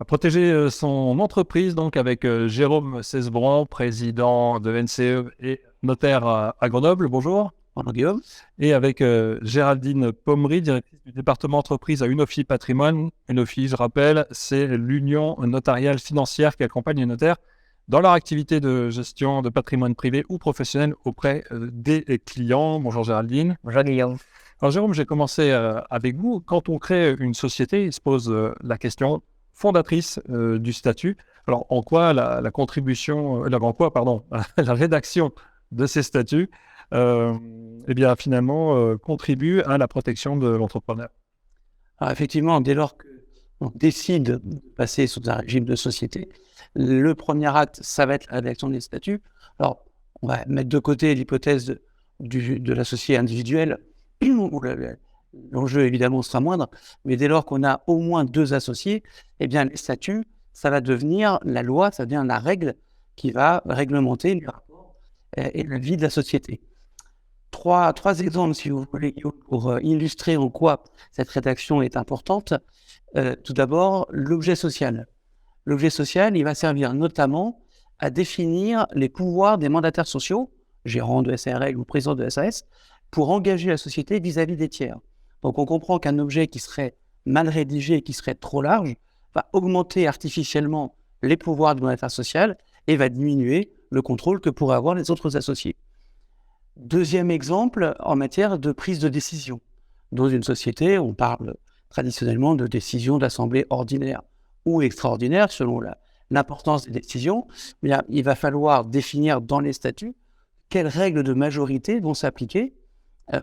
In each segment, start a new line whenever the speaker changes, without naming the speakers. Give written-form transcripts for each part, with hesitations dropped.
Protéger son entreprise, donc avec Jérôme Cesbron, président de NCE et notaire à Grenoble. Bonjour.
Bonjour Guillaume.
Et avec Géraldine Pommery, directrice du département entreprise à Unofi Patrimoine. Unofi, je rappelle, c'est l'union notariale financière qui accompagne les notaires dans leur activité de gestion de patrimoine privé ou professionnel auprès des clients. Bonjour Géraldine.
Bonjour Guillaume.
Alors Jérôme, j'ai commencé avec vous. Quand on crée une société, il se pose la question fondatrice du statut. Alors, en quoi la contribution, la rédaction de ces statuts, finalement, contribue à la protection de l'entrepreneur?
Alors, effectivement, dès lors qu'on décide de passer sous un régime de société, le premier acte, ça va être la rédaction des statuts. Alors, on va mettre de côté l'hypothèse de l'associé individuel, où l'enjeu, évidemment, sera moindre, mais dès lors qu'on a au moins 2 associés, eh bien, les statuts, ça va devenir la loi, ça devient la règle qui va réglementer les rapports et la vie de la société. Trois exemples, si vous voulez, pour illustrer en quoi cette rédaction est importante. Tout d'abord, l'objet social. L'objet social, il va servir notamment à définir les pouvoirs des mandataires sociaux, gérants de SARL ou présidents de SAS, pour engager la société vis-à-vis des tiers. Donc, on comprend qu'un objet qui serait mal rédigé, qui serait trop large, va augmenter artificiellement les pouvoirs du mandataire social et va diminuer le contrôle que pourraient avoir les autres associés. Deuxième exemple, en matière de prise de décision. Dans une société, on parle traditionnellement de décisions d'assemblée ordinaire ou extraordinaire, selon l'importance des décisions. Bien, il va falloir définir dans les statuts quelles règles de majorité vont s'appliquer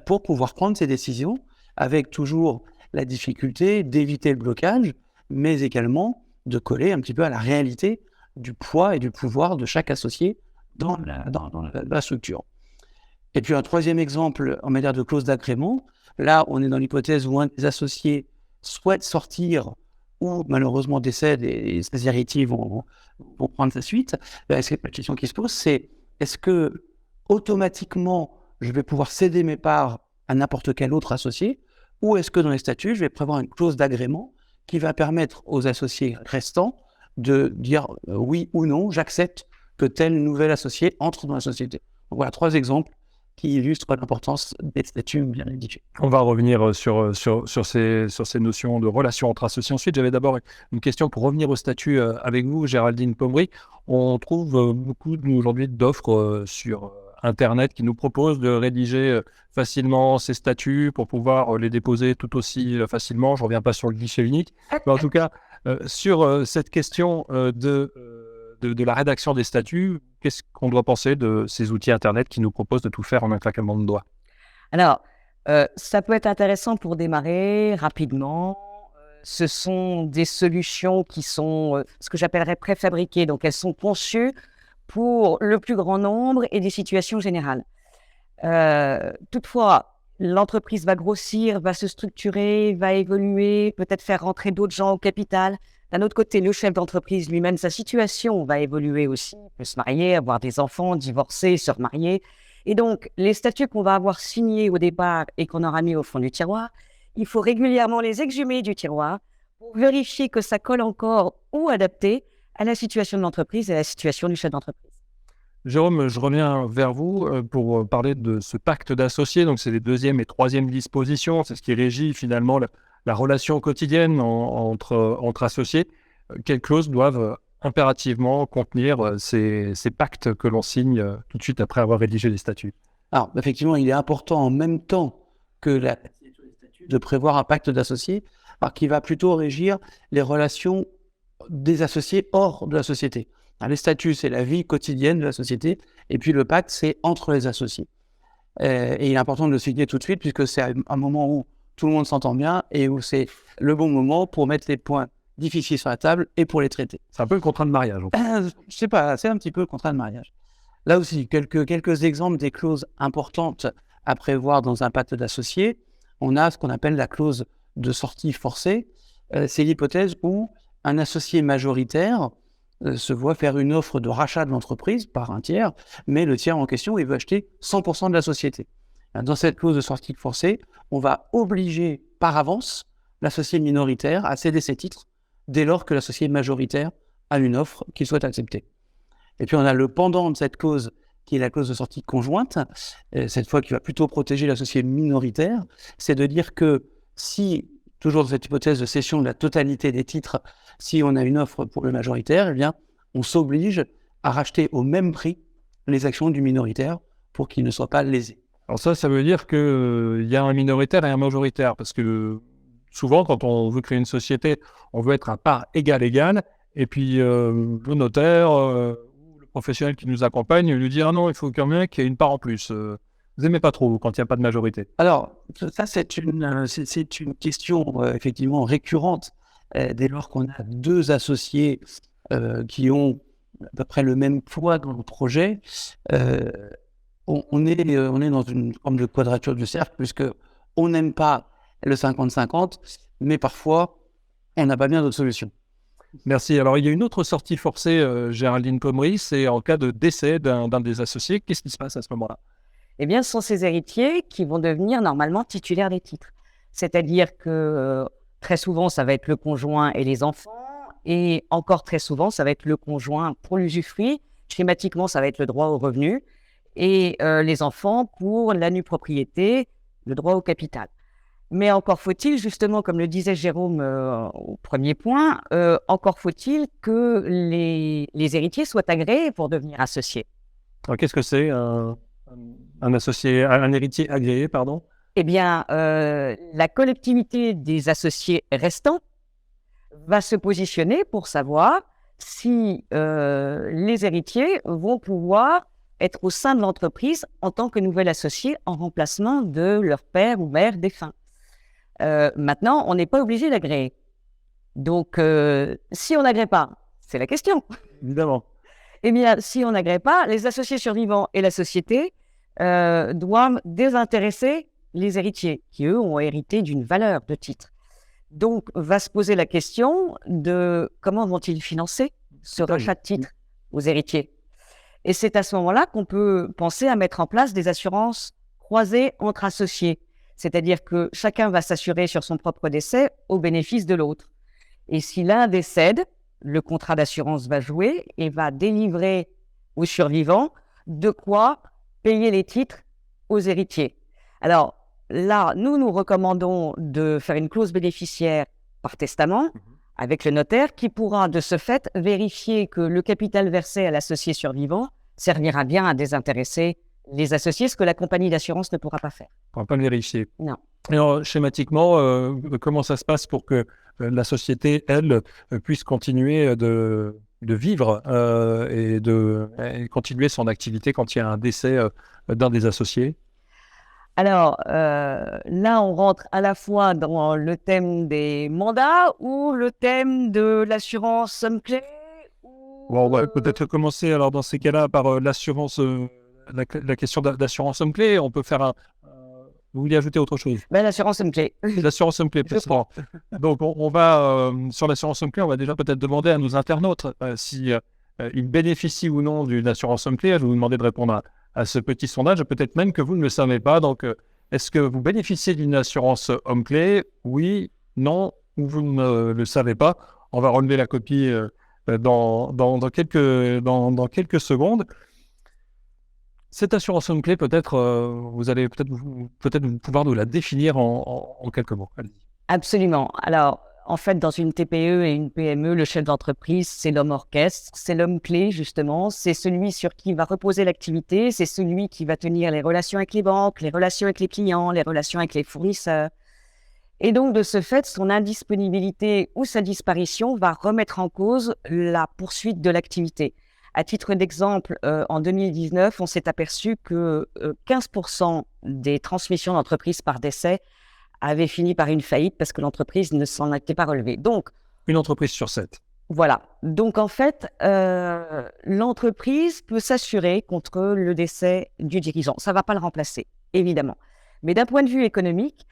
pour pouvoir prendre ces décisions, avec toujours la difficulté d'éviter le blocage, mais également de coller un petit peu à la réalité du poids et du pouvoir de chaque associé dans la structure. Et puis un troisième exemple en matière de clause d'agrément, là on est dans l'hypothèse où un des associés souhaite sortir ou malheureusement décède et ses héritiers vont prendre sa suite. La question qui se pose, c'est est-ce que automatiquement je vais pouvoir céder mes parts à n'importe quel autre associé, ou est-ce que dans les statuts, je vais prévoir une clause d'agrément qui va permettre aux associés restants de dire oui ou non, j'accepte que tel nouvel associé entre dans la société. Donc voilà 3 exemples qui illustrent l'importance des statuts bien rédigés.
On va revenir sur ces notions de relations entre associés. Ensuite, j'avais d'abord une question pour revenir au statut avec vous, Géraldine Pommery. On trouve beaucoup aujourd'hui d'offres sur Internet qui nous proposent de rédiger facilement ces statuts pour pouvoir les déposer tout aussi facilement. Je ne reviens pas sur le guichet unique. Mais en tout cas, sur cette question de la rédaction des statuts, qu'est-ce qu'on doit penser de ces outils Internet qui nous proposent de tout faire en un claquement de doigts?
Alors, ça peut être intéressant pour démarrer rapidement. Ce sont des solutions qui sont ce que j'appellerais préfabriquées. Donc, elles sont conçues pour le plus grand nombre et des situations générales. Toutefois, l'entreprise va grossir, va se structurer, va évoluer, peut-être faire rentrer d'autres gens au capital. D'un autre côté, le chef d'entreprise lui-même, sa situation va évoluer aussi. Il peut se marier, avoir des enfants, divorcer, se remarier. Et donc, les statuts qu'on va avoir signés au départ et qu'on aura mis au fond du tiroir, il faut régulièrement les exhumer du tiroir pour vérifier que ça colle encore ou adapté à la situation de l'entreprise et à la situation du chef d'entreprise.
Jérôme, je reviens vers vous pour parler de ce pacte d'associés. Donc, c'est les 2e et 3e dispositions. C'est ce qui régit finalement la relation quotidienne entre associés. Quelles clauses doivent impérativement contenir ces pactes que l'on signe tout de suite après avoir rédigé les statuts?
Alors, effectivement, il est important en même temps que la signature des statuts de prévoir un pacte d'associés, qui va plutôt régir les relations des associés hors de la société. Alors, les statuts, c'est la vie quotidienne de la société, et puis le pacte, c'est entre les associés. Et il est important de le signer tout de suite, puisque c'est un moment où tout le monde s'entend bien, et où c'est le bon moment pour mettre les points difficiles sur la table et pour les traiter.
C'est un peu le contrat de mariage.
Je sais pas, c'est un petit peu le contrat de mariage. Là aussi, quelques exemples des clauses importantes à prévoir dans un pacte d'associés, on a ce qu'on appelle la clause de sortie forcée. C'est l'hypothèse où un associé majoritaire se voit faire une offre de rachat de l'entreprise par un tiers, mais le tiers en question, il veut acheter 100% de la société. Dans cette clause de sortie forcée, on va obliger par avance l'associé minoritaire à céder ses titres dès lors que l'associé majoritaire a une offre qu'il souhaite accepter. Et puis on a le pendant de cette clause qui est la clause de sortie conjointe, cette fois qui va plutôt protéger l'associé minoritaire, c'est de dire que si, toujours dans cette hypothèse de cession de la totalité des titres, si on a une offre pour le majoritaire, eh bien, on s'oblige à racheter au même prix les actions du minoritaire pour qu'il ne soit pas lésé.
Alors ça veut dire qu'il y a un minoritaire et un majoritaire, parce que souvent, quand on veut créer une société, on veut être à part égale, et puis le notaire ou le professionnel qui nous accompagne lui dit « Ah non, il faut quand même qu'il y ait une part en plus ». Vous n'aimez pas trop quand il n'y a pas de majorité?
Alors, ça, c'est une question effectivement récurrente dès lors qu'on a deux associés qui ont à peu près le même poids dans le projet. On est dans une forme de quadrature du cercle, puisque on n'aime pas le 50-50, mais parfois, on n'a pas bien d'autres solutions.
Merci. Alors, il y a une autre sortie forcée, Géraldine Pommery, c'est en cas de décès d'un des associés. Qu'est-ce qui se passe à ce moment-là?
Eh bien, ce sont ces héritiers qui vont devenir normalement titulaires des titres. C'est-à-dire que très souvent, ça va être le conjoint et les enfants, et encore très souvent, ça va être le conjoint pour l'usufruit. Schématiquement, ça va être le droit au revenu, et les enfants pour la nue propriété, le droit au capital. Mais encore faut-il, justement, comme le disait Jérôme au premier point, encore faut-il que les héritiers soient agréés pour devenir associés.
Alors, qu'est-ce que c'est un associé, un héritier agréé, pardon?
Eh bien, la collectivité des associés restants va se positionner pour savoir si les héritiers vont pouvoir être au sein de l'entreprise en tant que nouvel associé en remplacement de leur père ou mère défunt. Maintenant, on n'est pas obligé d'agréer. Donc, si on n'agrée pas, c'est la question.
Évidemment.
Eh bien, si on n'agrée pas, les associés survivants et la société doivent désintéresser les héritiers, qui eux ont hérité d'une valeur de titre. Donc, va se poser la question de comment vont-ils financer ce rachat de titres aux héritiers. Et c'est à ce moment-là qu'on peut penser à mettre en place des assurances croisées entre associés. C'est-à-dire que chacun va s'assurer sur son propre décès au bénéfice de l'autre. Et si l'un décède, le contrat d'assurance va jouer et va délivrer aux survivants de quoi payer les titres aux héritiers. Alors là, nous recommandons de faire une clause bénéficiaire par testament avec le notaire qui pourra de ce fait vérifier que le capital versé à l'associé survivant servira bien à désintéresser les associés, ce que la compagnie d'assurance ne pourra pas faire.
On ne pourra pas le vérifier.
Non.
Alors, schématiquement, comment ça se passe pour que la société, elle, puisse continuer de vivre et continuer son activité quand il y a un décès d'un des associés?
Alors, là, on rentre à la fois dans le thème des mandats ou le thème de l'assurance somme clé.
Bon, on va peut-être commencer alors dans ces cas-là par l'assurance, la question d'assurance somme clé. On peut faire vous vouliez ajouter autre chose?
L'assurance somme clé.
L'assurance somme clé, peut-être. Donc, on va, sur l'assurance somme clé, on va déjà peut-être demander à nos internautes si ils bénéficient ou non d'une assurance somme clé. Je vais vous demander de répondre à ce petit sondage. Peut-être même que vous ne le savez pas. Donc, est-ce que vous bénéficiez d'une assurance homme clé? Oui, non, ou vous ne le savez pas? On va relever la copie dans quelques secondes. Cette assurance homme clé, peut-être, vous allez peut-être pouvoir nous la définir en quelques mots. Allez-y.
Absolument. Alors, en fait, dans une TPE et une PME, le chef d'entreprise, c'est l'homme orchestre, c'est l'homme clé, justement. C'est celui sur qui va reposer l'activité, c'est celui qui va tenir les relations avec les banques, les relations avec les clients, les relations avec les fournisseurs. Et donc, de ce fait, son indisponibilité ou sa disparition va remettre en cause la poursuite de l'activité. À titre d'exemple, en 2019, on s'est aperçu que 15% des transmissions d'entreprises par décès avaient fini par une faillite parce que l'entreprise ne s'en était pas relevée. Donc,
une entreprise sur 7.
Voilà. Donc, en fait, l'entreprise peut s'assurer contre le décès du dirigeant. Ça ne va pas le remplacer. évidemment. Mais d'un point de vue économique,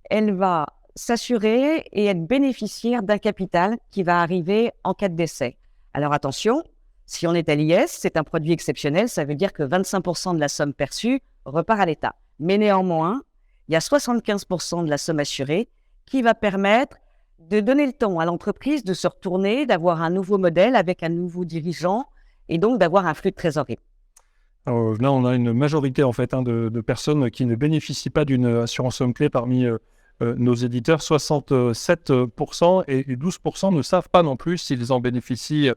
elle va s'assurer et être bénéficiaire d'un capital qui va arriver en cas de décès. Alors attention, si on est à l'IS, c'est un produit exceptionnel, ça veut dire que 25% de la somme perçue repart à l'État. Mais néanmoins, il y a 75% de la somme assurée qui va permettre de donner le temps à l'entreprise de se retourner, d'avoir un nouveau modèle avec un nouveau dirigeant et donc d'avoir un flux de trésorerie.
Alors, là, on a une majorité en fait de personnes qui ne bénéficient pas d'une assurance somme clé parmi nos éditeurs. 67% et 12% ne savent pas non plus s'ils en bénéficient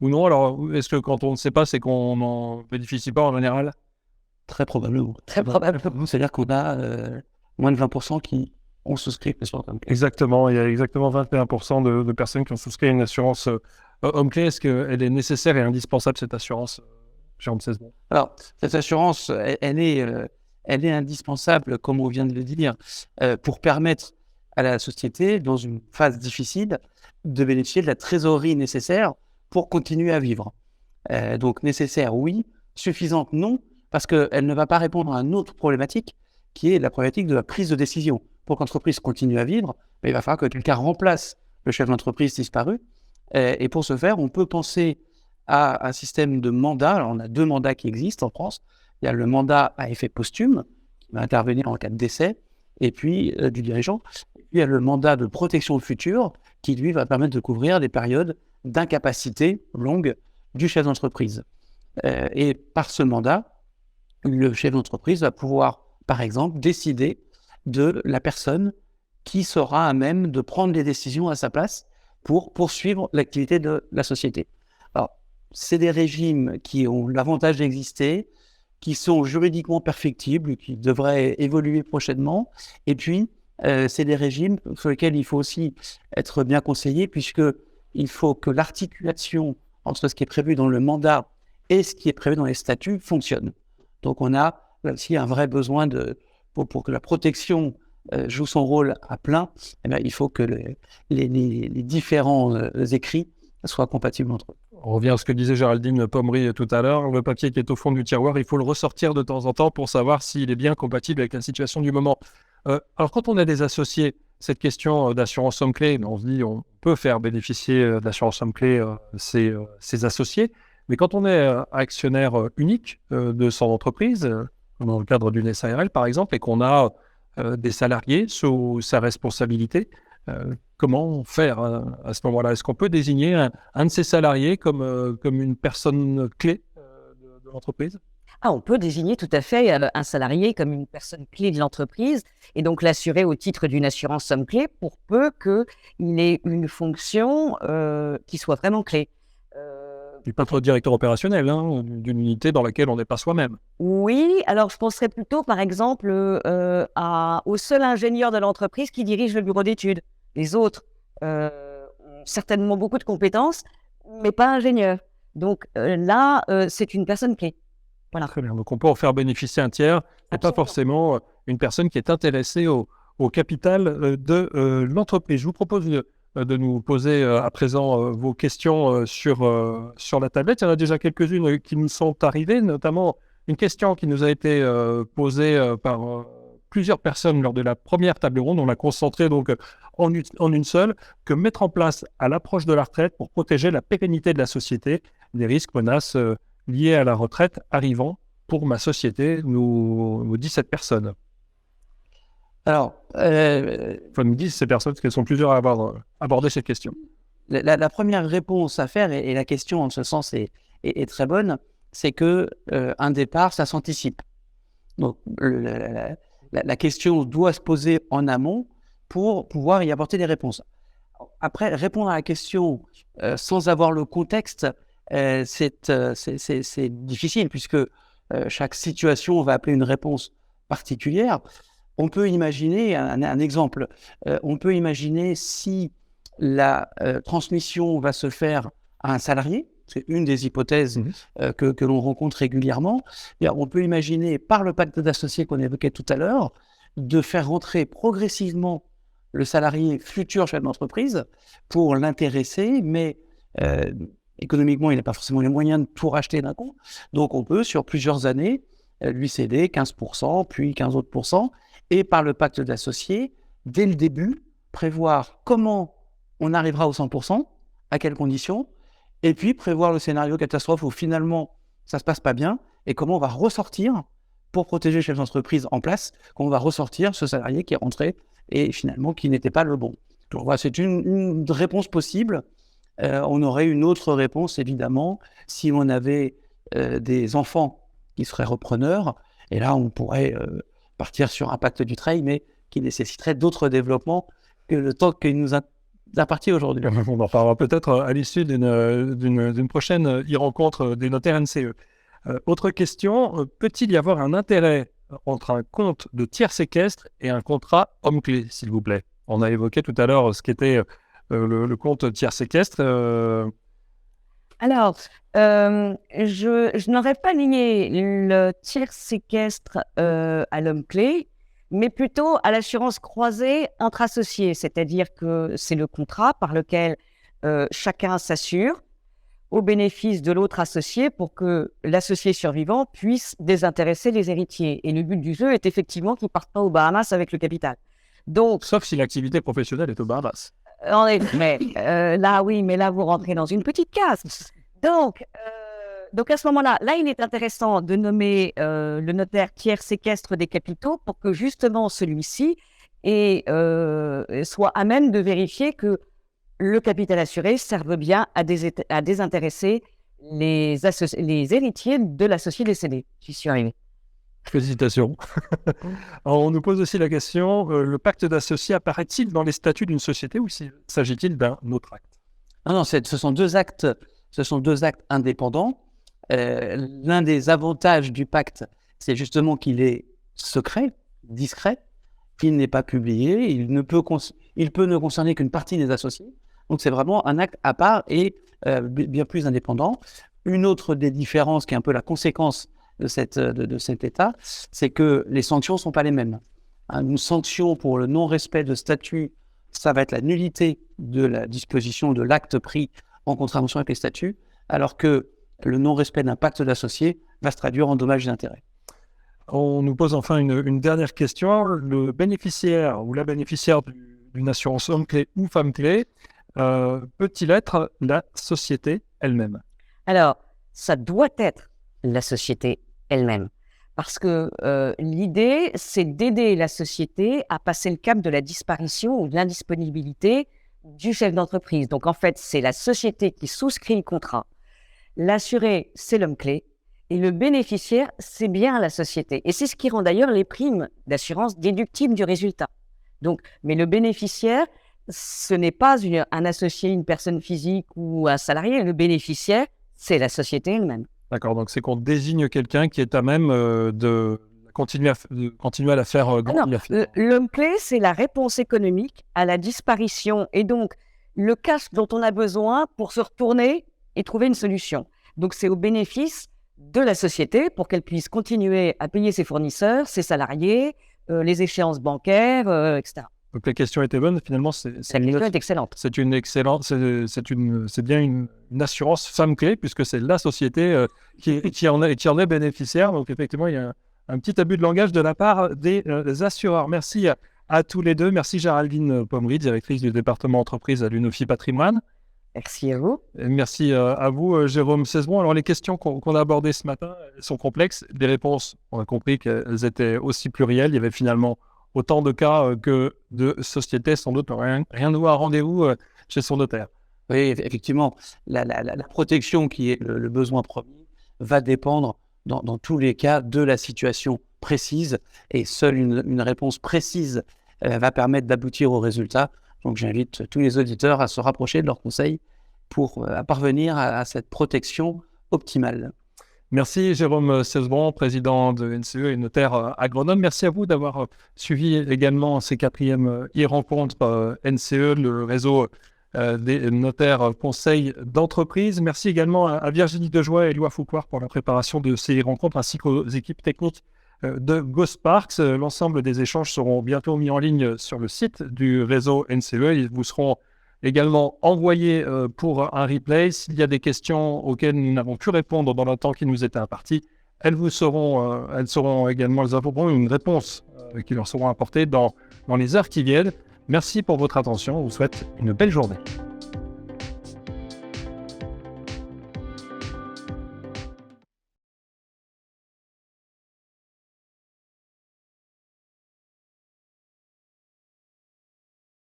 ou non. Alors, est-ce que quand on ne sait pas, c'est qu'on n'en bénéficie pas en général?
Très probablement.
Très probablement.
C'est-à-dire qu'on a moins de 20% qui ont souscrit une assurance homme clé.
Exactement, il y a exactement 21% de personnes qui ont souscrit une assurance homme clé. Est-ce qu'elle est nécessaire et indispensable, cette assurance, Jérôme Cesbon?
Alors, cette assurance, elle est indispensable, comme on vient de le dire, pour permettre à la société, dans une phase difficile, de bénéficier de la trésorerie nécessaire pour continuer à vivre. Donc, nécessaire, oui. Suffisante, non, parce qu'elle ne va pas répondre à une autre problématique, qui est la problématique de la prise de décision. Pour que l'entreprise continue à vivre, il va falloir que quelqu'un remplace le chef d'entreprise disparu. Et pour ce faire, on peut penser à un système de mandat. Alors, on a 2 mandats qui existent en France. Il y a le mandat à effet posthume, qui va intervenir en cas de décès, et puis du dirigeant. Et puis, il y a le mandat de protection future, qui, lui, va permettre de couvrir des périodes d'incapacité longue du chef d'entreprise. Et par ce mandat, le chef d'entreprise va pouvoir, par exemple, décider de la personne qui sera à même de prendre les décisions à sa place pour poursuivre l'activité de la société. Alors, c'est des régimes qui ont l'avantage d'exister, qui sont juridiquement perfectibles, qui devraient évoluer prochainement. Et puis, c'est des régimes sur lesquels il faut aussi être bien conseillé, puisqu'il faut que l'articulation entre ce qui est prévu dans le mandat et ce qui est prévu dans les statuts fonctionne. Donc, on a là aussi un vrai besoin pour que la protection joue son rôle à plein. Eh bien, il faut que les différents écrits soient compatibles entre eux.
On revient à ce que disait Géraldine Pommery tout à l'heure. Le papier qui est au fond du tiroir, il faut le ressortir de temps en temps pour savoir s'il est bien compatible avec la situation du moment. Alors, quand on a des associés, cette question d'assurance somme clé, on se dit on peut faire bénéficier de l'assurance somme clé ses associés. Mais quand on est actionnaire unique de son entreprise, dans le cadre d'une SARL par exemple, et qu'on a des salariés sous sa responsabilité, comment faire à ce moment-là? Est-ce qu'on peut désigner un de ces salariés comme une personne clé de l'entreprise?
On peut désigner tout à fait un salarié comme une personne clé de l'entreprise et donc l'assurer au titre d'une assurance somme clé pour peu qu'il ait une fonction qui soit vraiment clé.
Il n'est pas trop directeur opérationnel d'une unité dans laquelle on n'est pas soi-même.
Oui, alors je penserais plutôt par exemple au seul ingénieur de l'entreprise qui dirige le bureau d'études. Les autres ont certainement beaucoup de compétences, mais pas ingénieurs. Donc là, c'est une personne clé. Voilà.
Très bien. Donc on peut en faire bénéficier un tiers, et pas forcément une personne qui est intéressée au capital de l'entreprise. Je vous propose de nous poser à présent vos questions sur la tablette. Il y en a déjà quelques-unes qui nous sont arrivées, notamment une question qui nous a été posée par plusieurs personnes lors de la première table ronde. On l'a concentrée donc en une seule, que mettre en place à l'approche de la retraite pour protéger la pérennité de la société des risques, menaces liés à la retraite arrivant pour ma société, nous dit cette personne.
Alors,
nous disent ces personnes, parce qu'elles sont plusieurs à avoir abordé cette question.
La première réponse à faire, et la question en ce sens est très bonne, c'est que un départ, ça s'anticipe. Donc, la question doit se poser en amont pour pouvoir y apporter des réponses. Après, répondre à la question sans avoir le contexte, c'est difficile, puisque chaque situation va appeler une réponse particulière. On peut imaginer un exemple. On peut imaginer si la transmission va se faire à un salarié, c'est une des hypothèses que l'on rencontre régulièrement. On peut imaginer, par le pacte d'associés qu'on évoquait tout à l'heure, de faire rentrer progressivement le salarié futur chef d'entreprise pour l'intéresser, mais économiquement, il n'a pas forcément les moyens de tout racheter d'un coup. Donc, on peut, sur plusieurs années, lui céder 15%, puis 15 autres pourcents, et par le pacte d'associés, dès le début, prévoir comment on arrivera aux 100%, à quelles conditions, et puis prévoir le scénario catastrophe où finalement ça ne se passe pas bien, et comment on va ressortir pour protéger le chef d'entreprise en place, comment on va ressortir ce salarié qui est rentré et finalement qui n'était pas le bon. Donc voilà, c'est une réponse possible. On aurait une autre réponse, évidemment, si on avait des enfants qui seraient repreneurs. Et là, on pourrait partir sur un pacte du trail, mais qui nécessiterait d'autres développements que le temps qu'il nous appartient aujourd'hui.
On en parlera peut-être à l'issue d'une prochaine e-rencontre des notaires NCE. Autre question, peut-il y avoir un intérêt entre un compte de tiers séquestre et un contrat homme-clé, s'il vous plaît? On a évoqué tout à l'heure ce qu'était le compte tiers séquestre.
Alors, je n'aurais pas lié le tiers séquestre à l'homme clé, mais plutôt à l'assurance croisée entre associés, c'est-à-dire que c'est le contrat par lequel chacun s'assure au bénéfice de l'autre associé pour que l'associé survivant puisse désintéresser les héritiers. Et le but du jeu est effectivement qu'ils ne partent pas aux Bahamas avec le capital. Donc,
Sauf si l'activité professionnelle est aux Bahamas.
en effet, mais là, oui, mais là, vous rentrez dans une petite case. Donc à ce moment-là, il est intéressant de nommer le notaire tiers séquestre des capitaux pour que justement celui-ci soit à même de vérifier que le capital assuré serve bien à désintéresser les héritiers de l'associé décédé. J'y suis arrivé.
Félicitations. Alors, on nous pose aussi la question, le pacte d'associés apparaît-il dans les statuts d'une société ou s'agit-il d'un autre acte?
Non, ce sont deux actes indépendants. L'un des avantages du pacte, c'est justement qu'il est secret, discret, qu'il n'est pas publié, il peut ne concerner qu'une partie des associés. Donc c'est vraiment un acte à part et bien plus indépendant. Une autre des différences qui est un peu la conséquence de cet état, c'est que les sanctions ne sont pas les mêmes. Une sanction pour le non-respect de statut, ça va être la nullité de la disposition de l'acte pris en contravention avec les statuts, alors que le non-respect d'un pacte d'associés va se traduire en dommages et intérêts.
On nous pose enfin une dernière question. Le bénéficiaire ou la bénéficiaire d'une assurance homme-clé ou femme-clé peut-il être la société elle-même?
Alors, ça doit être la société elle-même. Parce que l'idée, c'est d'aider la société à passer le cap de la disparition ou de l'indisponibilité du chef d'entreprise. Donc, en fait, c'est la société qui souscrit le contrat. L'assuré, c'est l'homme clé. Et le bénéficiaire, c'est bien la société. Et c'est ce qui rend d'ailleurs les primes d'assurance déductibles du résultat. Donc, mais le bénéficiaire, ce n'est pas un associé, une personne physique ou un salarié. Le bénéficiaire, c'est la société elle-même.
D'accord, donc c'est qu'on désigne quelqu'un qui est à même de continuer à la faire grandir.
L'homme clé, c'est la réponse économique à la disparition et donc le cash dont on a besoin pour se retourner et trouver une solution. Donc c'est au bénéfice de la société pour qu'elle puisse continuer à payer ses fournisseurs, ses salariés, les échéances bancaires, etc.
Donc la question était bonne, finalement c'est
excellente.
C'est une excellente, c'est bien une assurance femme clé puisque c'est la société qui en est bénéficiaire. Donc effectivement il y a un petit abus de langage de la part des assureurs. Merci à tous les deux. Merci Géraldine Pommery, directrice du département entreprise à l'Unofi Patrimoine.
Merci à vous.
Et merci à vous Jérôme Cesbron. Alors les questions qu'on a abordées ce matin sont complexes. Les réponses, on a compris qu'elles étaient aussi plurielles. Il y avait finalement autant de cas que de sociétés, sans doute rien de voir, rendez-vous chez son notaire.
Oui, effectivement, la protection qui est le besoin premier va dépendre dans tous les cas de la situation précise et seule une réponse précise va permettre d'aboutir au résultat. Donc j'invite tous les auditeurs à se rapprocher de leurs conseils pour parvenir à cette protection optimale.
Merci Jérôme Cesbron, président de NCE et notaire agronome. Merci à vous d'avoir suivi également ces 4e e-rencontres NCE, le réseau des notaires conseils d'entreprise. Merci également à Virginie Dejoie et Éloi Foucoire pour la préparation de ces rencontres ainsi qu'aux équipes techniques de GoSparks. L'ensemble des échanges seront bientôt mis en ligne sur le site du réseau NCE. Ils vous seront également envoyés pour un replay. S'il y a des questions auxquelles nous n'avons pu répondre dans le temps qui nous était imparti, elles seront également les apporteront une réponse qui leur seront apportées dans les heures qui viennent. Merci pour votre attention. On vous souhaite une belle journée.